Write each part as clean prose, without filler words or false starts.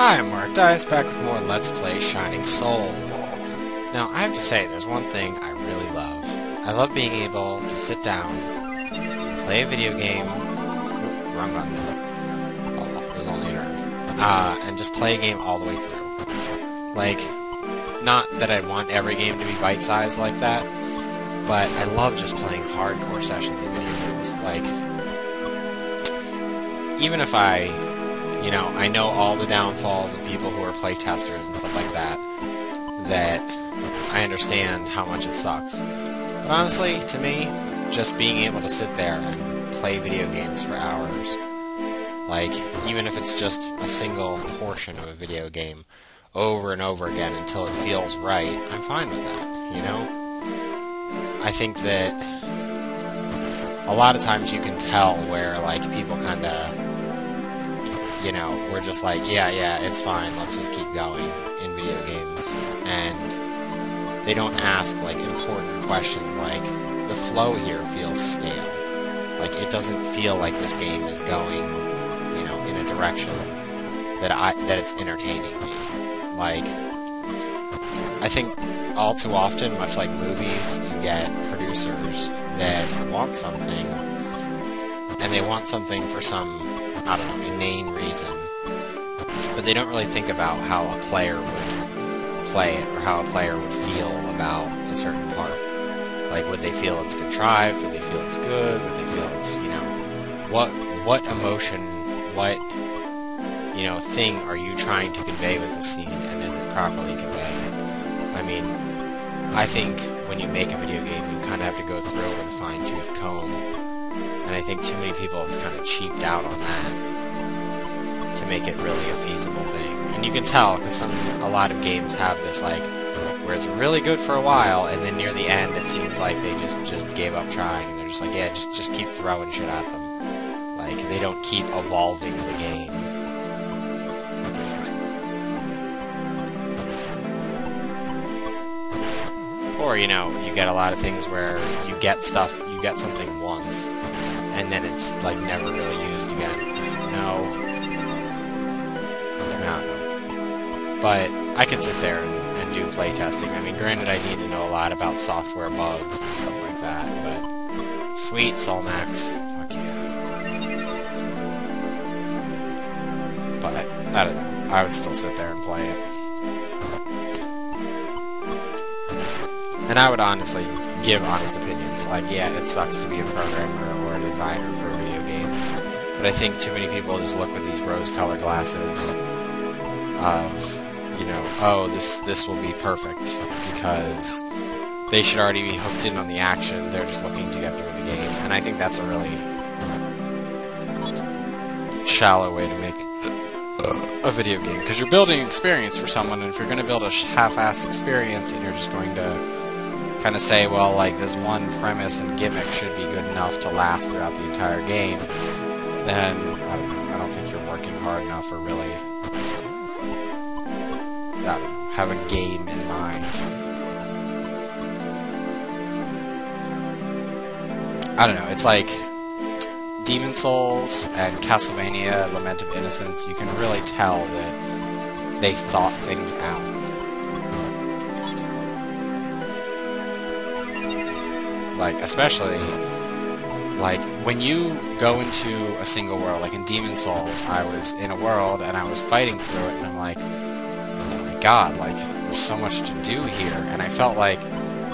Hi, I'm Mark Dice, back with more Let's Play Shining Soul. Now, I have to say, there's one thing I really love. I love being able to sit down and play a video game. Ooh, wrong button. Oh, there's only an herb. And just play a game all the way through. Like, not that I want every game to be bite-sized like that, but I love just playing hardcore sessions of video games. Like, even if I know all the downfalls of people who are playtesters and stuff like that, that I understand how much it sucks. But honestly, to me, just being able to sit there and play video games for hours, like, even if it's just a single portion of a video game, over and over again until it feels right, I'm fine with that, you know? I think that a lot of times you can tell where, like, people kinda, we're just like, yeah, it's fine, let's just keep going in video games. And they don't ask, like, important questions like, the flow here feels stale. Like, it doesn't feel like this game is going, in a direction that it's entertaining me. Like, I think all too often, much like movies, you get producers that want something, and they want something for some, I don't know, inane reason, but they don't really think about how a player would play it, or how a player would feel about a certain part. Like, would they feel it's contrived? Would they feel it's good? Would they feel it's, what emotion, what, thing are you trying to convey with the scene, and is it properly conveyed? I mean, I think when you make a video game, you kind of have to go through it with a fine-tooth comb. And I think too many people have kind of cheaped out on that to make it really a feasible thing. And you can tell, because a lot of games have this, like, where it's really good for a while, and then near the end it seems like they just gave up trying, and they're just like, yeah, just keep throwing shit at them. Like, they don't keep evolving the game. Or, you get a lot of things where you get something once, and then it's, like, never really used again. No. But I could sit there and do playtesting. I mean, granted, I need to know a lot about software bugs and stuff like that, but sweet, Solmax. Fuck yeah. But, I don't know. I would still sit there and play it. And I would honestly give honest opinions. Like, yeah, it sucks to be a programmer or a designer for a video game, but I think too many people just look with these rose-colored glasses of, oh, this will be perfect, because they should already be hooked in on the action. They're just looking to get through the game. And I think that's a really shallow way to make a video game, because you're building an experience for someone, and if you're going to build a half-assed experience and you're just going to kind of say, well, like, this one premise and gimmick should be good enough to last throughout the entire game, then, I don't think you're working hard enough, or really, have a game in mind. I don't know, it's like Demon's Souls and Castlevania Lament of Innocence, you can really tell that they thought things out. Like, especially, like, when you go into a single world, like in Demon's Souls, I was in a world, and I was fighting through it, and I'm like, oh my god, like, there's so much to do here, and I felt like,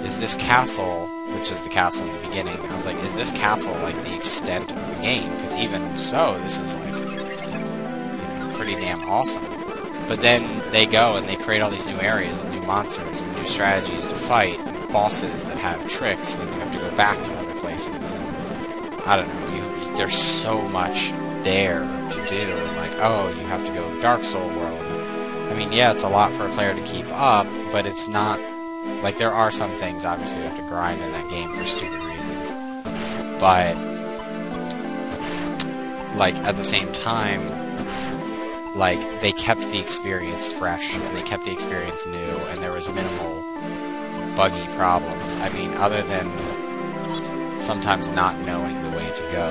is this castle, which is the castle in the beginning, I was like, is this castle, like, the extent of the game? Because even so, this is, like, pretty damn awesome. But then they go, and they create all these new areas, and new monsters, and new strategies to fight, bosses that have tricks, and you have to go back to other places, and I don't know, there's so much there to do, and like, oh, you have to go to Dark Soul world. I mean, yeah, it's a lot for a player to keep up, but it's not, like, there are some things, obviously, you have to grind in that game for stupid reasons, but, like, at the same time, like, they kept the experience fresh, and they kept the experience new, and there was minimal buggy problems. I mean, other than sometimes not knowing the way to go,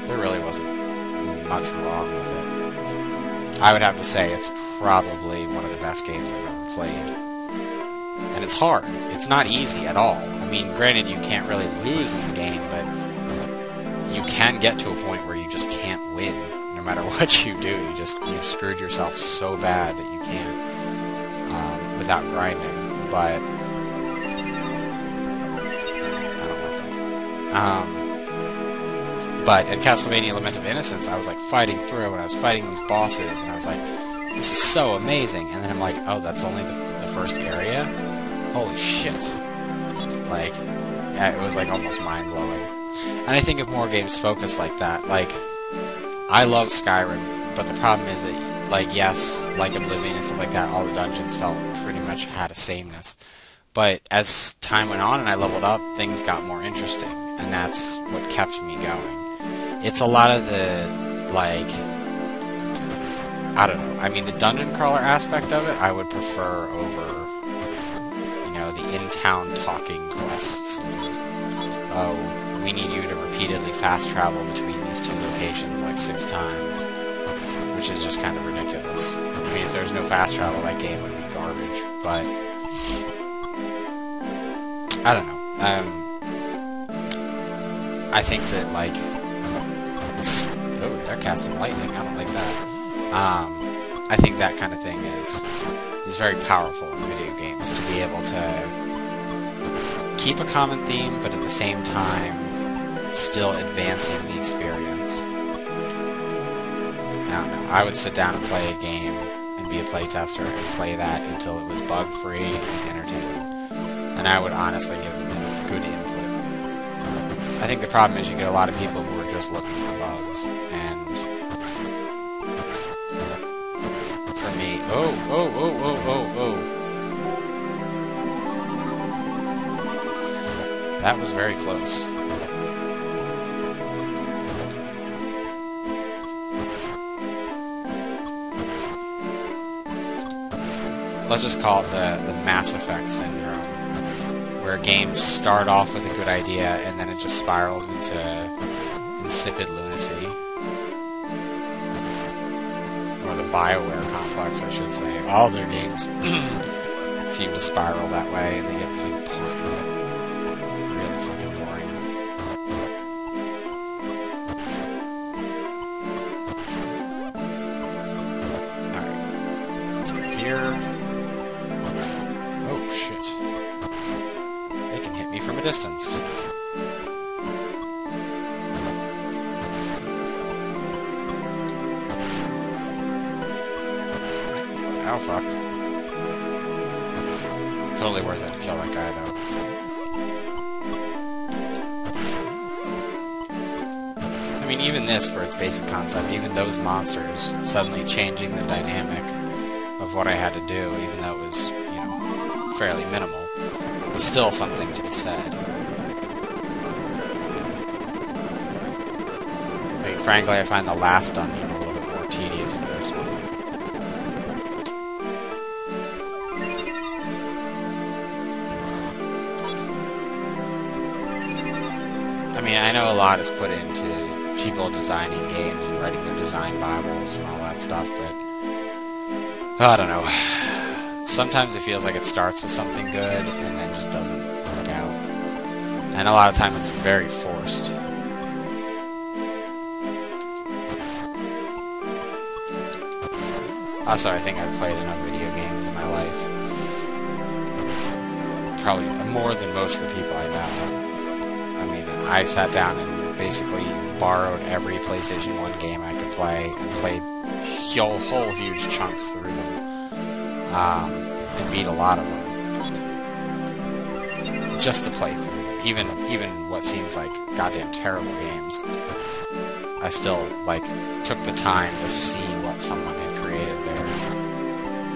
there really wasn't much wrong with it. I would have to say it's probably one of the best games I've ever played. And it's hard. It's not easy at all. I mean, granted, you can't really lose in the game, but you can get to a point where you just can't win. No matter what you do, you've screwed yourself so bad that you can't without grinding. But I don't know that. But in Castlevania Lament of Innocence, I was like fighting through, and I was fighting these bosses, and I was like, this is so amazing. And then I'm like, oh, that's only the first area? Holy shit. Like, yeah, it was like almost mind-blowing. And I think if more games focus like that, like, I love Skyrim, but the problem is that, like, yes, like Oblivion and stuff like that, all the dungeons felt pretty much had a sameness. But as time went on and I leveled up, things got more interesting, and that's what kept me going. It's a lot of the, like, I don't know, I mean, the dungeon crawler aspect of it, I would prefer over, you know, the in-town talking quests. Oh, we need you to repeatedly fast travel between these two locations like 6 times, which is just kind of ridiculous. I mean, if there's no fast travel, that game would be garbage, but I don't know. I think that, like, oh, they're casting lightning, I don't like that. I think that kind of thing is very powerful in video games, to be able to keep a common theme, but at the same time still advancing the experience. I don't know. I would sit down and play a game and be a playtester and play that until it was bug-free and entertaining. And I would honestly give them good input. I think the problem is you get a lot of people who are just looking for bugs, and for me, oh. That was very close. Let's just call it the Mass Effect syndrome, where games start off with a good idea and then it just spirals into insipid lunacy. Or the BioWare complex, I should say. All their games seem to spiral that way, and they get really boring. Really fucking boring. Alright. Let's go here. Oh, shit. They can hit me from a distance. Oh, fuck. Totally worth it to kill that guy, though. I mean, even this, for its basic concept, even those monsters suddenly changing the dynamic of what I had to do, even though it was, you know, fairly minimal, was still something to be said. I mean, frankly, I find the last dungeon a little bit more tedious than this one. I mean, I know a lot is put into people designing games and writing their design bibles and all that stuff, but I don't know. Sometimes it feels like it starts with something good and then just doesn't work out. And a lot of times it's very forced. Also, I think I've played enough video games in my life. Probably more than most of the people I know. I mean, I sat down and basically borrowed every PlayStation 1 game I could play and played whole huge chunks through them. And beat a lot of them. Just to play through them. Even what seems like goddamn terrible games. I still, like, took the time to see what someone had created there.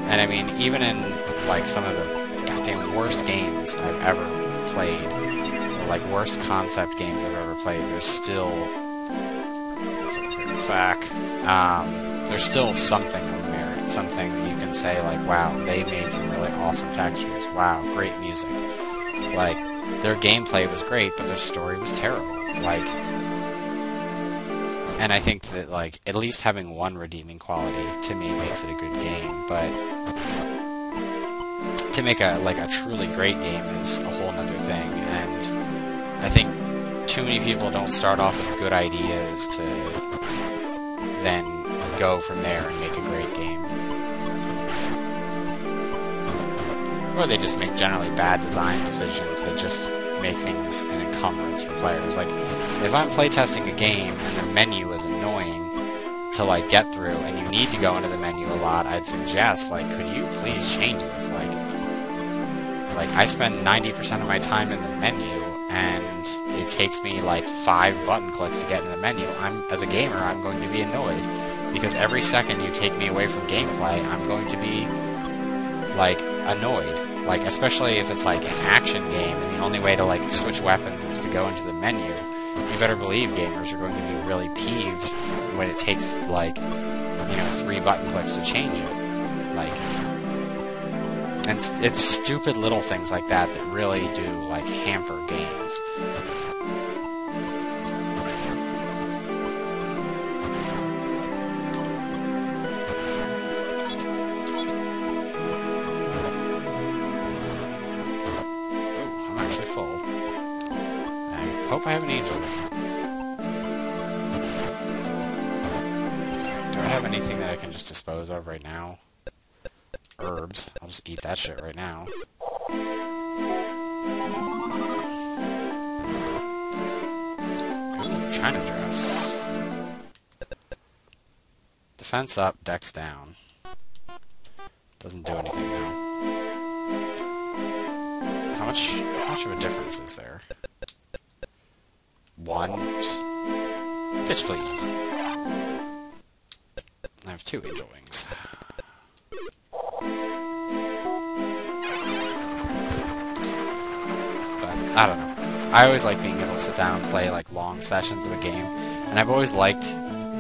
And I mean, even in, like, some of the goddamn worst games I've ever played, or, like, worst concept games I've ever played, there's still... there's still something of merit. Something that you can say, like, wow, they made some really awesome textures. Wow, great music. Like, their gameplay was great, but their story was terrible. Like... And I think that, like, at least having one redeeming quality, to me, makes it a good game. but to make a truly great game is a whole other thing, and I think too many people don't start off with good ideas to then go from there and make a great game. Or they just make generally bad design decisions that just make things an encumbrance for players. Like, if I'm playtesting a game and the menu is annoying to, like, get through, and you need to go into the menu a lot, I'd suggest, like, could you please change this? Like I spend 90% of my time in the menu, and it takes me, like, 5 button clicks to get in the menu. As a gamer, I'm going to be annoyed, because every second you take me away from gameplay, I'm going to be, like, annoyed. Like, especially if it's, like, an action game, and the only way to, like, switch weapons is to go into the menu. You better believe gamers are going to be really peeved when it takes, like, 3 button clicks to change it. Like, and it's stupid little things like that that really do, like, hamper games. I hope I have an angel. Do I have anything that I can just dispose of right now? Herbs. I'll just eat that shit right now. Ooh, China dress. Defense up, dex down. Doesn't do anything now. How much of a difference is there? 1. Bitch, please. I have 2 angel wings. But, I don't know. I always like being able to sit down and play, like, long sessions of a game. And I've always liked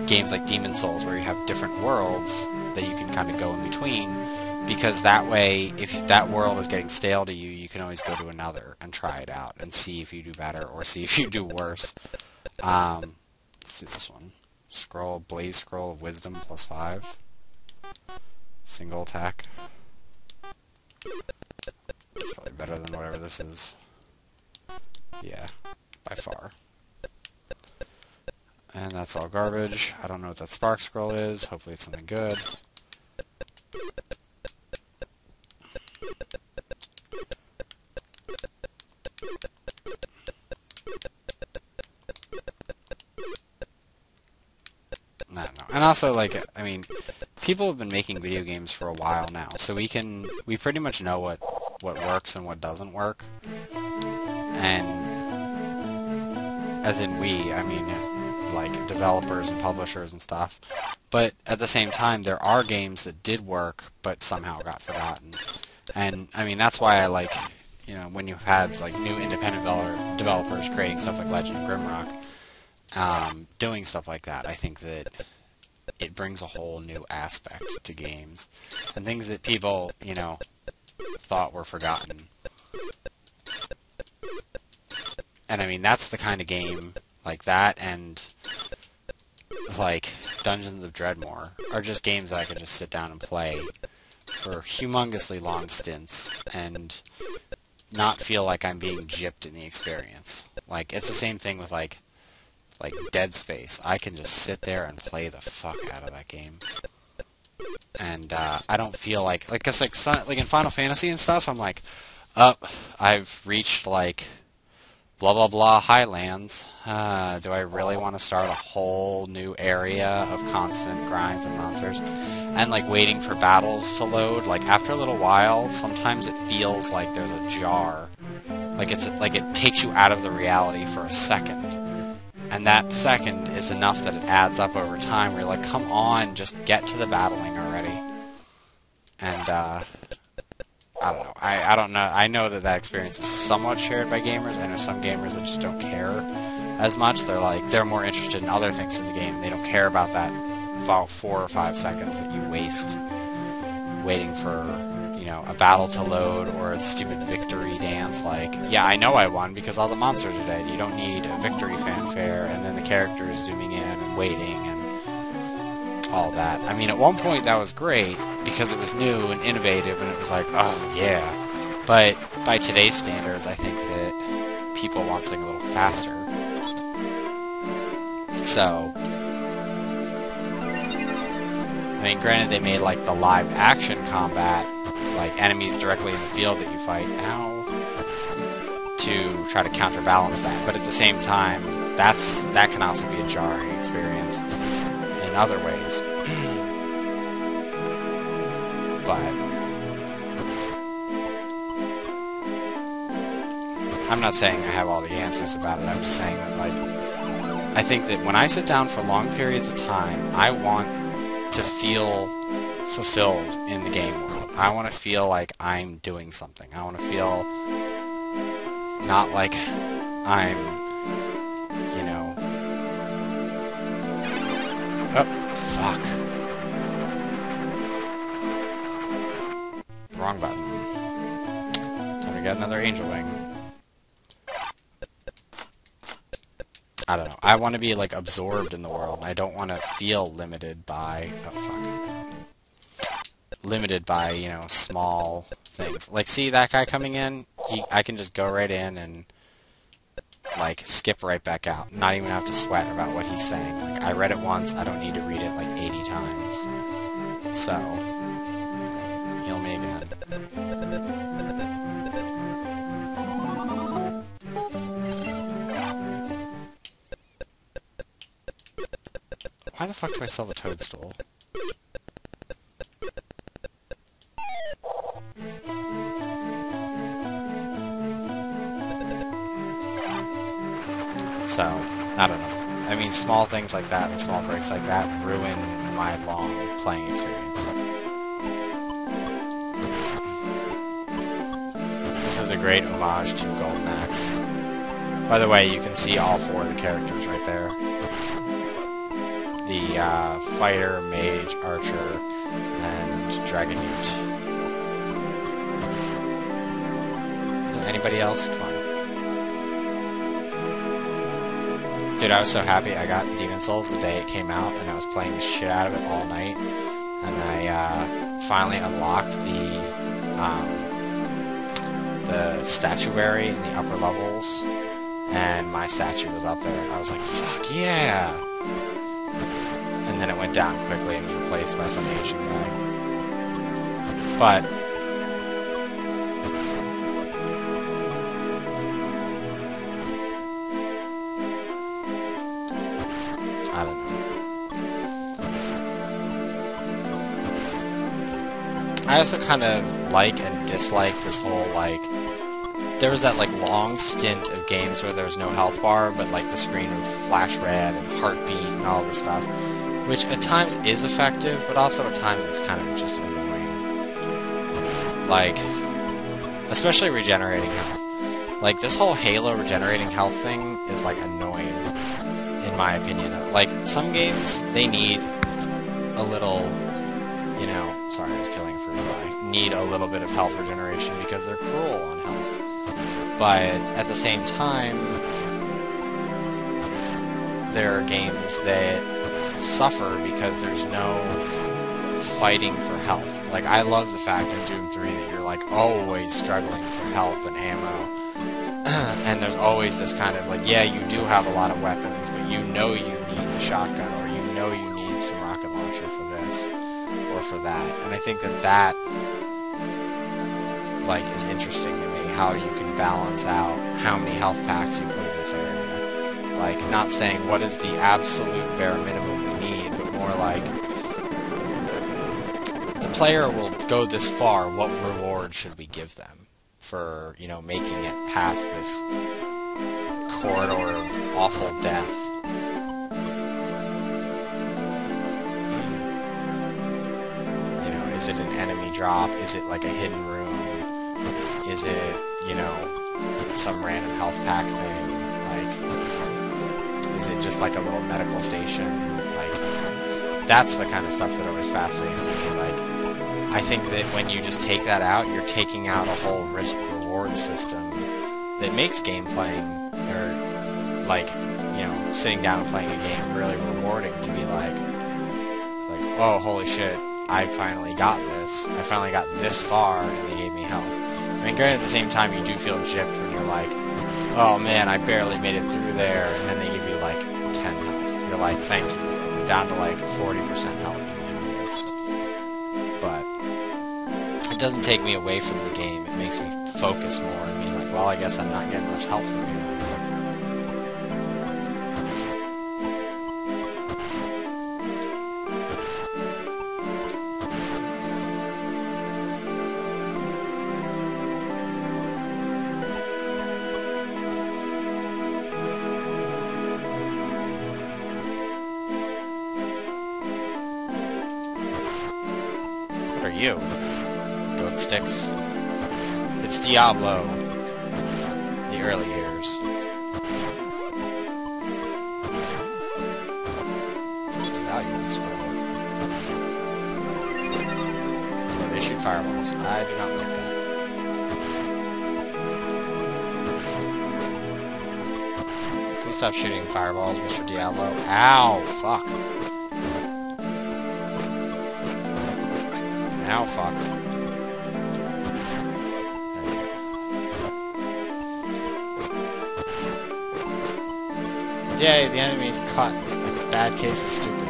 games like Demon's Souls, where you have different worlds that you can kind of go in between. Because that way, if that world is getting stale to you, you can always go to another and try it out and see if you do better or see if you do worse. Let's do this one. Blaze Scroll of Wisdom +5. Single attack. It's probably better than whatever this is. Yeah, by far. And that's all garbage. I don't know what that Spark Scroll is. Hopefully it's something good. I don't know. And also, like, I mean, people have been making video games for a while now, so we pretty much know what works and what doesn't work. And, as in we, I mean, like, developers and publishers and stuff. But, at the same time, there are games that did work, but somehow got forgotten. And, I mean, that's why I like, when you've had, like, new independent developers creating stuff like Legend of Grimrock, doing stuff like that, I think that it brings a whole new aspect to games. And things that people, thought were forgotten. And I mean, that's the kind of game like that, and like Dungeons of Dreadmore are just games that I could just sit down and play for humongously long stints and not feel like I'm being gypped in the experience. Like, it's the same thing with like Dead Space. I can just sit there and play the fuck out of that game. And I don't feel like, cause like in Final Fantasy and stuff, I'm like, I've reached like blah blah blah Highlands. Do I really want to start a whole new area of constant grinds and monsters? And like waiting for battles to load. Like after a little while, sometimes it feels like there's a jar. Like it takes you out of the reality for a second. And that second is enough that it adds up over time where you're like, come on, just get to the battling already. And, I don't know. I don't know. I know that experience is somewhat shared by gamers. I know some gamers that just don't care as much. They're more interested in other things in the game. They don't care about that 4 or 5 seconds that you waste waiting for, a battle to load or a stupid victory dance. Like, yeah, I know I won because all the monsters are dead. You don't need a victory fanfare and then the characters zooming in and waiting and all that. I mean, at one point that was great because it was new and innovative, and it was like, oh yeah. But by today's standards, I think that people want something a little faster. So, I mean, granted, they made like the live action combat, like enemies directly in the field that you fight, to try to counterbalance that. But at the same time, that can also be a jarring experience in other ways. But I'm not saying I have all the answers about it. I'm just saying that, like, I think that when I sit down for long periods of time, I want to feel fulfilled in the game world. I want to feel like I'm doing something. I want to feel not like I'm, you know... Oh, fuck. Wrong button. Time to get another angel wing. I don't know. I want to be, like, absorbed in the world. I don't want to feel limited by... Oh, fuck. Limited by, you know, small things. Like, see that guy coming in? I can just go right in and, like, skip right back out. Not even have to sweat about what he's saying. Like, I read it once. I don't need to read it, like, 80 times. So, heal me again. Why the fuck do I still have a toadstool? So, I don't know. I mean, small things like that and small breaks like that ruin my long playing experience. This is a great homage to Golden Axe. By the way, you can see all four of the characters right there. The fighter, mage, archer, and dragon newt. Anybody else? Come on. Dude, I was so happy I got Demon's Souls the day it came out, and I was playing the shit out of it all night. And I finally unlocked the statuary in the upper levels, and my statue was up there. I was like, fuck yeah! And then it went down quickly and was replaced by some Asian guy. But I don't know. I also kind of like and dislike this whole, like, there was that, like, long stint of games where there was no health bar, but, like, the screen would flash red and heartbeat and all this stuff. Which at times is effective, but also at times it's kind of just annoying. Like, especially regenerating health. Like, this whole Halo regenerating health thing is, like, annoying, in my opinion. Like, some games, they need a little, you know... Sorry, I was killing a fruit fly. Need a little bit of health regeneration because they're cruel on health. But at the same time, there are games that suffer because there's no fighting for health. Like, I love the fact in Doom 3 that you're, like, always struggling for health and ammo. And there's always this kind of, like, yeah, you do have a lot of weapons, but you know you need a shotgun, or you know you need some rocket launcher for this, or for that. And I think that, like, is interesting to me, how you can balance out how many health packs you put in this area. Like, not saying what is the absolute bare minimum we need, but more like, the player will go this far, what reward should we give them for, you know, making it past this corridor of awful death? You know, is it an enemy drop? Is it like a hidden room? Is it, you know, some random health pack thing? Like, is it just like a little medical station? Like, that's the kind of stuff that always fascinates me. Like, I think that when you just take that out, you're taking out a whole risk-reward system that makes game playing, or, like, you know, sitting down and playing a game really rewarding to be like, oh, holy shit, I finally got this. I finally got this far, and they gave me health. I mean, granted, at the same time, you do feel gypped when you're like, oh man, I barely made it through there, and then they give you like 10 health. You're like, thank you. I'm down to like 40% health. But it doesn't take me away from the game. It makes me focus more and be like, well, I guess I'm not getting much health from you. What are you? Goat sticks. It's Diablo. The early years. Value scroll. Oh, they shoot fireballs. I do not like that. Please stop shooting fireballs, Mr. Diablo. Ow! Fuck. Ow, fuck. Yay, the enemy's caught. Like a bad case of stupid.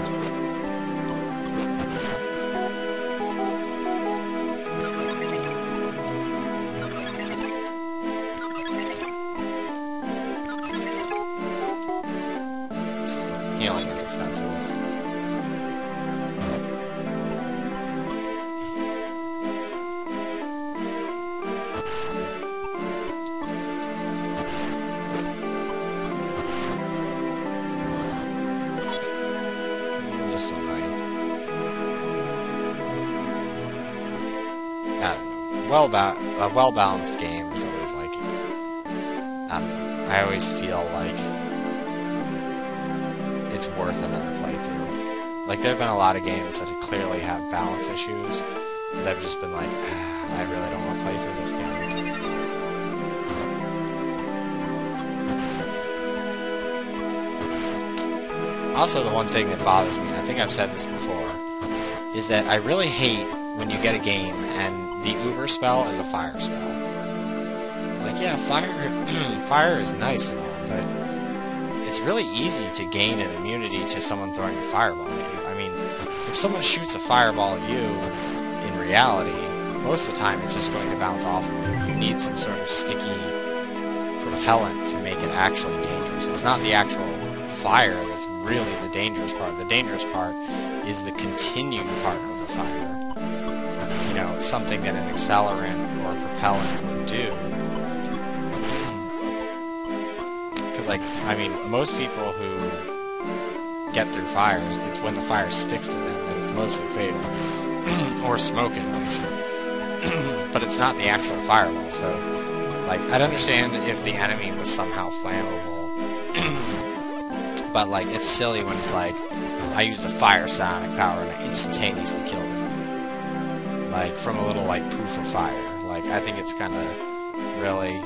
Healing is expensive. A well-balanced game is always like, I don't know, I always feel like it's worth another playthrough. Like, there have been a lot of games that clearly have balance issues, but I've just been like, I really don't want to play through this game. Also, the one thing that bothers me, and I think I've said this before, is that I really hate when you get a game and the Uber spell is a fire spell. Like, yeah, fire is nice and all, but it's really easy to gain an immunity to someone throwing a fireball at you. I mean, if someone shoots a fireball at you, in reality, most of the time it's just going to bounce off of you. You need some sort of sticky propellant to make it actually dangerous. It's not the actual fire that's really the dangerous part. The dangerous part is the continued part of the fire. You know, something that an accelerant or propellant would do. Because, like, I mean, most people who get through fires, it's when the fire sticks to them that it's mostly fatal. Or smoke inhalation. But it's not the actual fireball, so, like, I'd understand if the enemy was somehow flammable. But, like, it's silly when it's like, I used a fire sonic power and I instantaneously killed him. Like, from a little, like, proof of fire. Like, I think it's kind of really...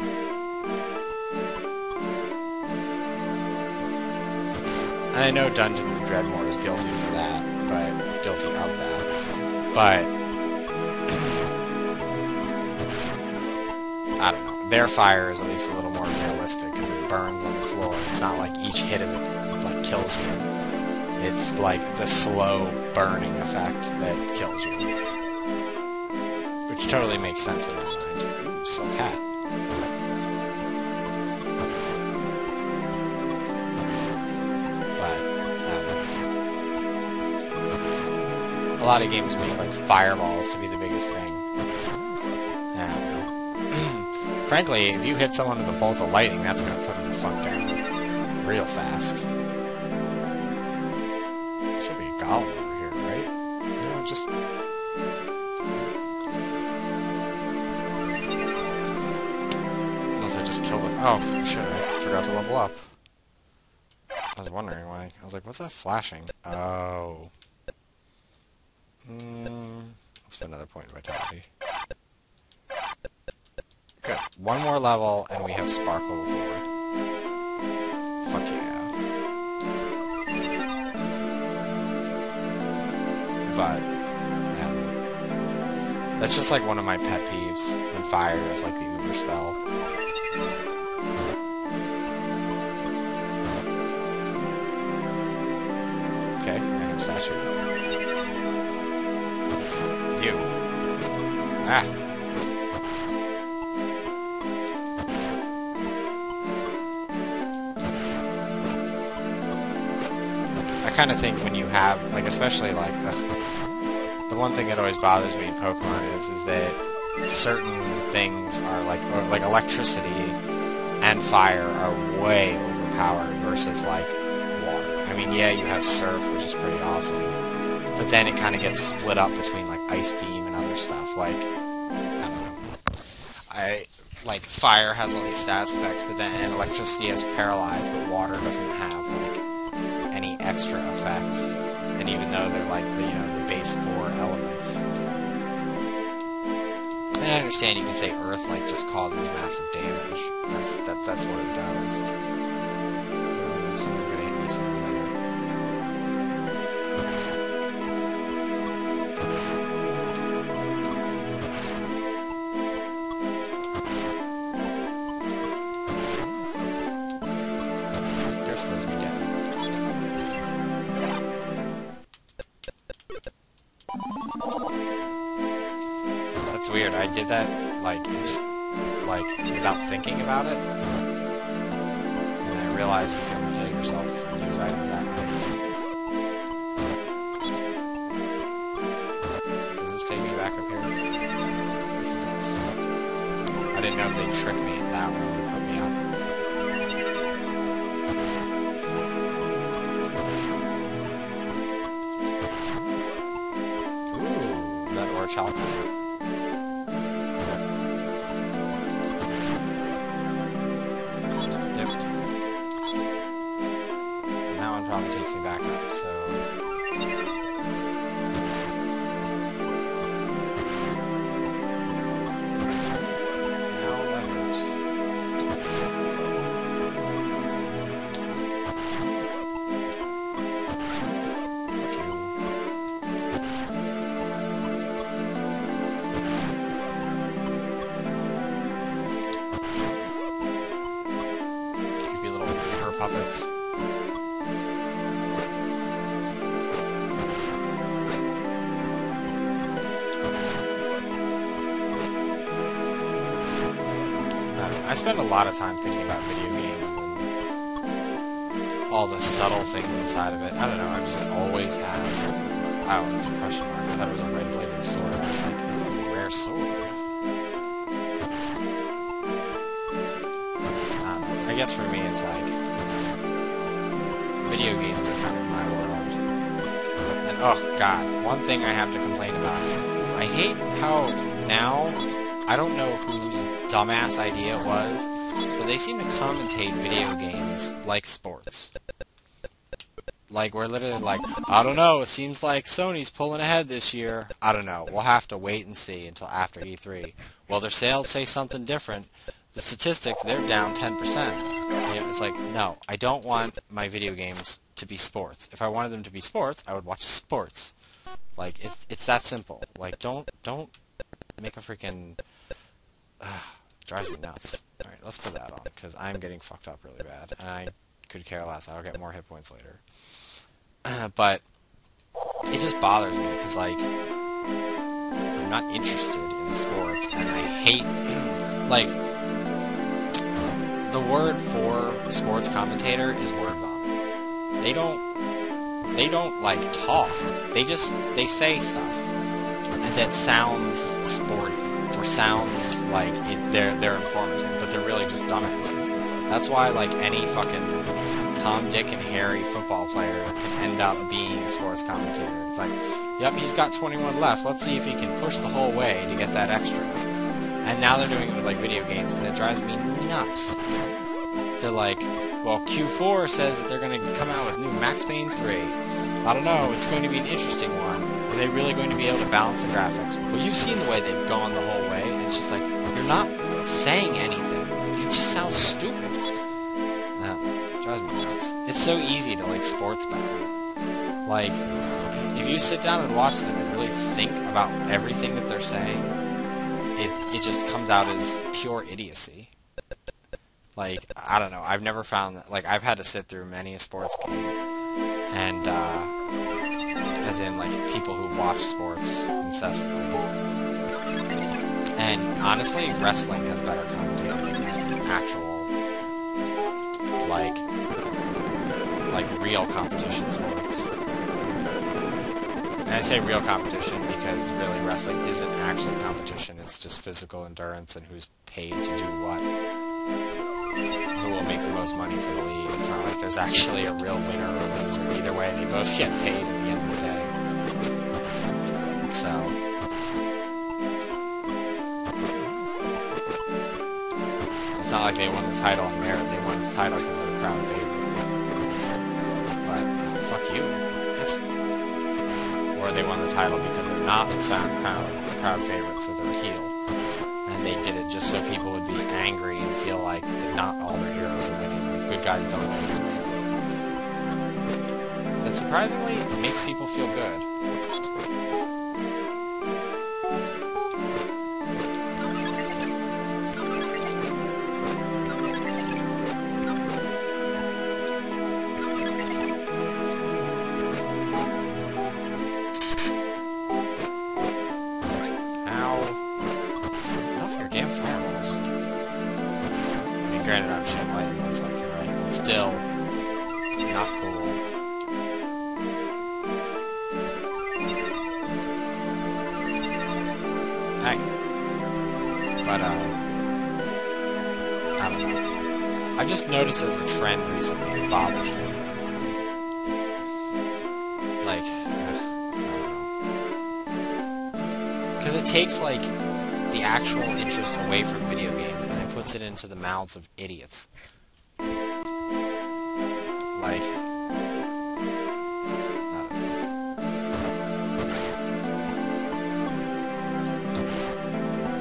And I know Dungeons & Dreadmore is guilty for that, but... guilty of that. But... I don't know. Their fire is at least a little more realistic, because it burns on the floor. It's not like each hit of it, like, kills you. It's, like, the slow burning effect that kills you. Which totally makes sense in my mind. Ooh, Silk Hat. But, I don't know. A lot of games make, like, fireballs to be the biggest thing. I don't know. Frankly, if you hit someone with a bolt of lightning, that's gonna put them the fuck down real fast. Should be a golem over here, right? No, just... Killed it. Oh, shit, I forgot to level up. I was wondering why. I was like, what's that flashing? Oh. Let's put another point in vitality. Good. One more level, and we have Sparkle forward. Fuck yeah. That's just like one of my pet peeves when fire is like the uber spell. Okay, random statue. You. Ah. I kind of think when you have, like, especially like the one thing that always bothers me in Pokemon is that certain things are like electricity and fire are way overpowered versus like water. I mean, yeah, you have Surf, which is pretty awesome, but then it kind of gets split up between like Ice Beam and other stuff. Like, I don't know. Like fire has all these stats effects, but then electricity has Paralyze, but water doesn't have like any extra effect. And even though they're like the base 4 elements. And I understand you can say Earth like just causes massive damage. That's what it does. Someone's gonna hit me sooner or later. They're supposed to be dead. That's weird. I did that like without thinking about it, and I realized you can heal yourself and use items that way. Does this take me back up here? Yes, it does. I didn't know if they'd trick me in that one and put me up. Ooh, that Orichalcum. Probably takes me back up, so... Now that hurts. Fuck you. Creepy little her puppets. I spend a lot of time thinking about video games and all the subtle things inside of it. I don't know, I just always have... Oh, it's a question mark. I thought it was a red-bladed sword. I was like, ooh, rare sword. I guess for me it's like... Video games are kind of my world. And, oh, God, one thing I have to complain about. I hate how now... I don't know whose dumbass idea it was, but they seem to commentate video games like sports. Like, we're literally like, I don't know, it seems like Sony's pulling ahead this year. I don't know, we'll have to wait and see until after E3. Well, their sales say something different. The statistics, they're down 10%. And it's like, no, I don't want my video games to be sports. If I wanted them to be sports, I would watch sports. Like, it's that simple. Like, don't make a freaking... drives me nuts. Alright, let's put that on, because I'm getting fucked up really bad, and I could care less. I'll get more hit points later. But it just bothers me, because, like, I'm not interested in sports, and I hate, like, the word for sports commentator is word vomit. They don't, like, talk. They say stuff, and that sounds sporty. Or sounds like they're informative, but they're really just dumbasses. That's why, like, any fucking Tom, Dick, and Harry football player can end up being a sports commentator. It's like, yep, he's got 21 left. Let's see if he can push the whole way to get that extra. And now they're doing it with, like, video games, and it drives me nuts. They're like, well, Q4 says that they're going to come out with new Max Payne 3. I don't know, it's going to be an interesting one. Are they really going to be able to balance the graphics? Well, you've seen the way they've gone the whole way, and it's just like, you're not saying anything. You just sound stupid. No, it drives me nuts. It's so easy to, like, sports battle. Like, if you sit down and watch them and really think about everything that they're saying, it just comes out as pure idiocy. Like, I don't know, I've never found that, like, I've had to sit through many a sports game, and, as in, like, people who watch sports incessantly. And, honestly, wrestling has better content than actual, like real competition sports. And I say real competition because really wrestling isn't actually competition, it's just physical endurance and who's paid to do what. Who will make the most money for the league. It's not like there's actually a real winner or loser. Either way, they both get paid at the end of the day. So... it's not like they won the title on merit, they won the title because they're a crowd favorite. But, fuck you. Yes. Or they won the title because they're not the crowd favorite, so they're a heel. And they did it just so people would be angry and feel like not all their heroes are winning. Good guys don't always win. That surprisingly makes people feel good. Granted, I'm shit lighting this left and right, but still, not cool. Hey. But, I don't know. I've just noticed as a trend recently, it bothers me. Like, I don't know. Because it takes, like, the actual interest away from video games and it puts it into the mouths of idiots.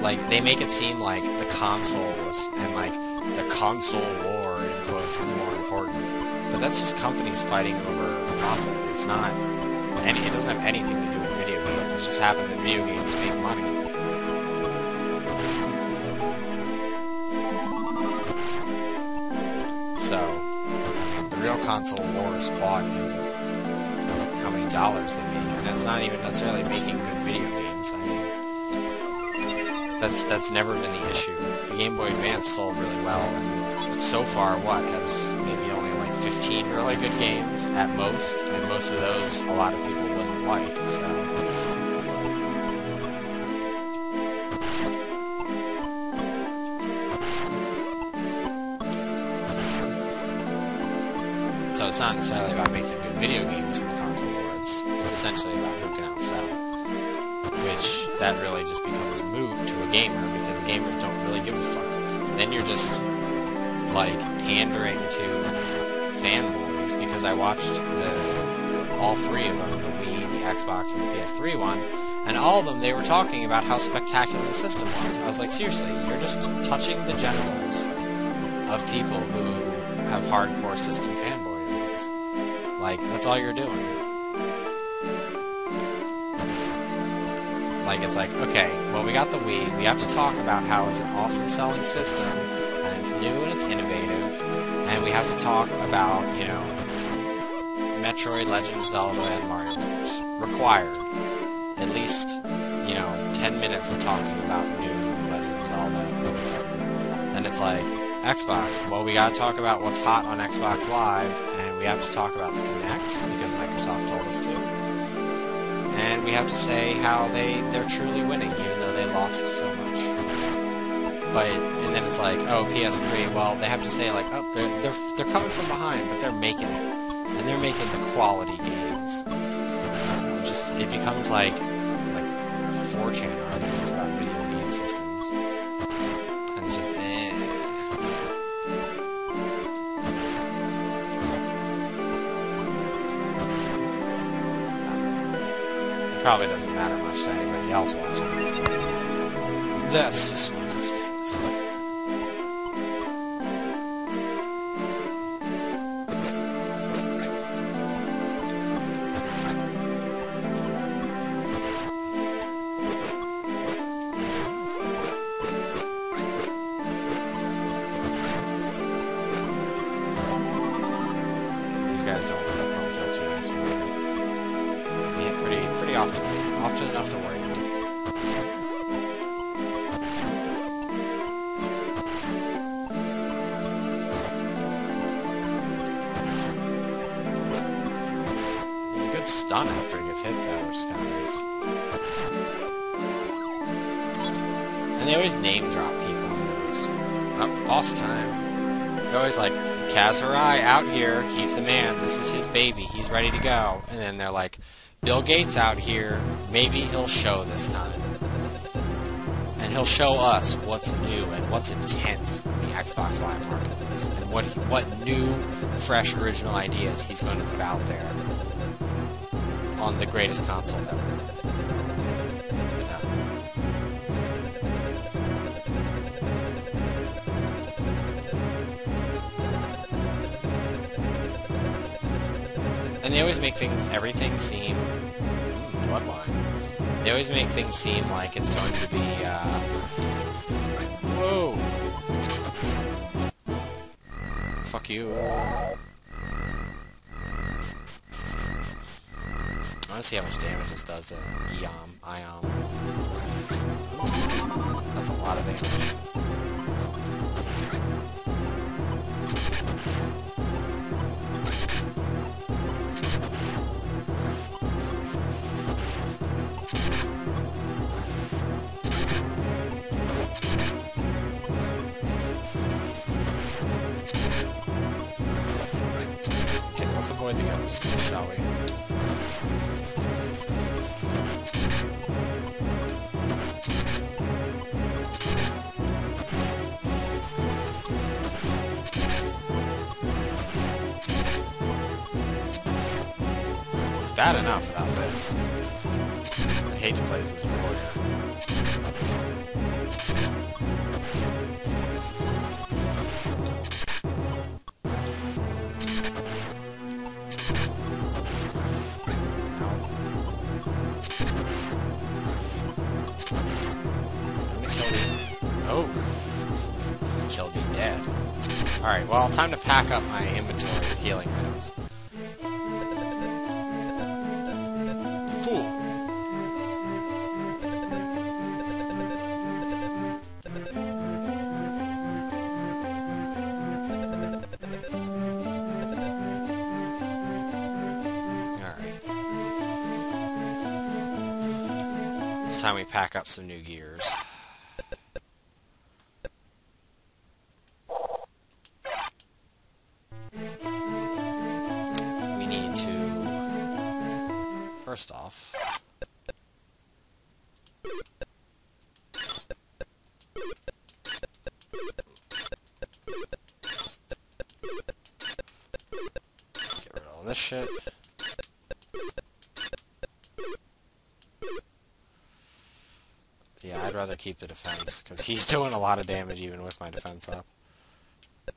Like, they make it seem like the consoles and like the console war in quotes is more important, but that's just companies fighting over profit. It's not, and it doesn't have anything to do with video games. It just happens that video games make money. So, I mean, the real console war is fought in how many dollars they make, and that's not even necessarily making good video games. I mean, that's never been the issue. The Game Boy Advance sold really well, and so far, has maybe only like 15 really good games at most, and most of those a lot of people wouldn't like, so... So it's not necessarily about making good video games in the console war, it's essentially about who can outsell. Which, that really just becomes moot to a gamer, because the gamers don't really give a fuck. Then you're just, like, pandering to fanboys, because I watched all three of them, the Wii, the Xbox, and the PS3 one, and all of them, they were talking about how spectacular the system was. I was like, seriously, you're just touching the genitals of people who have hardcore system fanboys. Like, that's all you're doing. Like, it's like, okay, well, we got the Wii, we have to talk about how it's an awesome selling system, and it's new and it's innovative, and we have to talk about, you know, Metroid, Legend of Zelda, and Mario Bros. Required. At least, you know, 10 minutes of talking about new Legend of Zelda. And it's like, Xbox, well, we gotta talk about what's hot on Xbox Live, and we have to talk about the Kinect, because Microsoft told us to. And we have to say how they're truly winning, even though they lost so much. But, and then it's like, oh, PS3, well, they have to say, like, oh, they're coming from behind, but they're making it. And they're making the quality games. I don't know, just, it becomes like 4chan arguments about video game systems. And it's just, probably doesn't matter much to anybody else watching this, but that's just one of those things. often enough to worry about. He's a good stun after he gets hit, though, which is kind of nice. And they always name drop people on those. Oh, boss time. They're always like, Kaz Hirai out here, he's the man, this is his baby, he's ready to go. And then they're like, Bill Gates out here, maybe he'll show this time. And he'll show us what's new and what's intense in the Xbox Live Marketplace. And what new, fresh, original ideas he's going to put out there on the greatest console ever. And they always make everything seem... Bloodline. They always make things seem like it's going to be, whoa! Fuck you. I want to see how much damage this does to Ion. That's a lot of damage. Let's avoid the ghosts, shall we? It's bad enough without this. I hate to play this as a warrior. Oh, killed me dead. Alright, well, time to pack up my inventory with healing items. Fool. Alright. It's time we pack up some new gears. First off, get rid of all this shit. Yeah, I'd rather keep the defense, because he's doing a lot of damage even with my defense up. I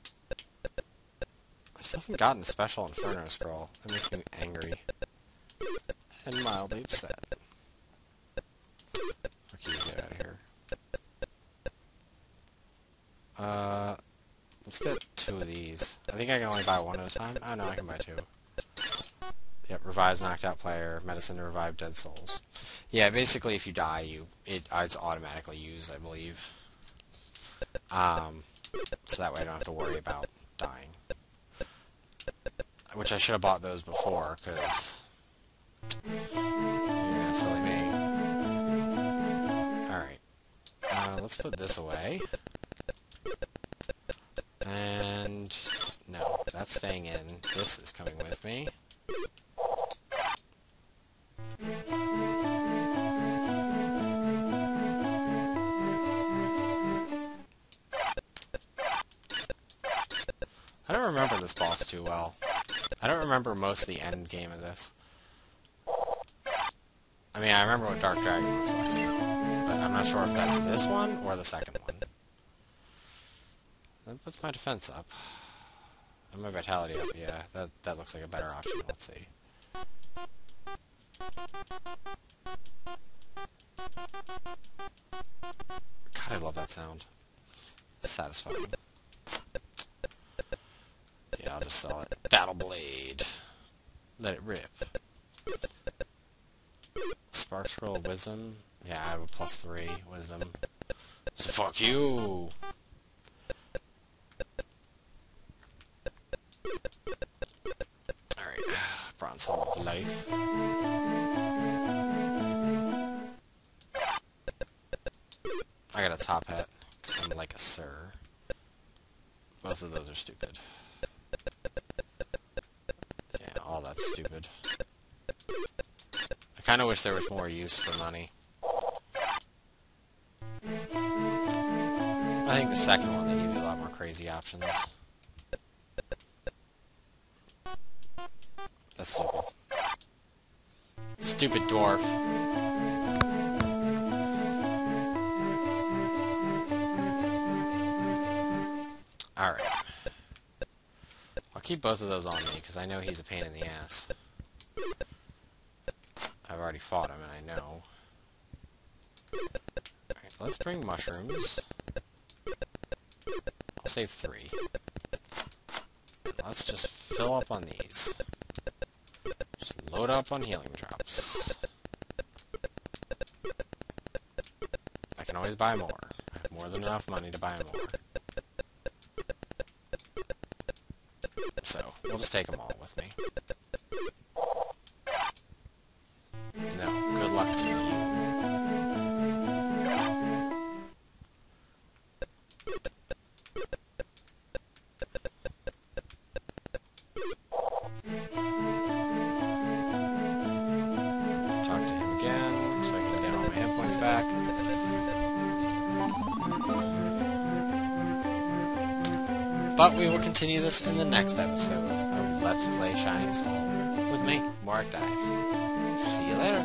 still haven't gotten a special Inferno Scroll. That makes me angry. And mildly upset. Okay, get out of here. Let's get 2 of these. I think I can only buy 1 at a time. Oh no, I can buy 2. Yep, revives knocked out player, medicine to revive dead souls. Yeah, basically if you die, it's automatically used, I believe. So that way I don't have to worry about dying. Which I should have bought those before, because... Yeah, silly me. Alright. Let's put this away. And... no, that's staying in. This is coming with me. I don't remember this boss too well. I don't remember most of the end game of this. I mean, I remember what Dark Dragon looks like, but I'm not sure if that's this one or the second one. That puts my defense up. And my vitality up, yeah. That looks like a better option. Let's see. God, I love that sound. It's satisfying. Yeah, I'll just sell it. Battle Blade. Let it rip. Spark Scroll of Wisdom? Yeah, I have a +3 Wisdom. So fuck you! Alright, Bronze Helm of Life. I got a top hat, because I'm like a sir. Both of those are stupid. Yeah, all that's stupid. I kind of wish there was more use for money. I think the second one, they give you a lot more crazy options. That's stupid. Stupid dwarf. Alright. I'll keep both of those on me, because I know he's a pain in the ass. I've already fought him, and I know. Alright, let's bring mushrooms. I'll save 3. Let's just fill up on these. Just load up on healing drops. I can always buy more. I have more than enough money to buy more. So, we'll just take them all with me. No, good luck to you. Talk to him again, so I can get all my hit points back. But we will continue this in the next episode of Let's Play Shining Soul with me, Mark Dice. See you later.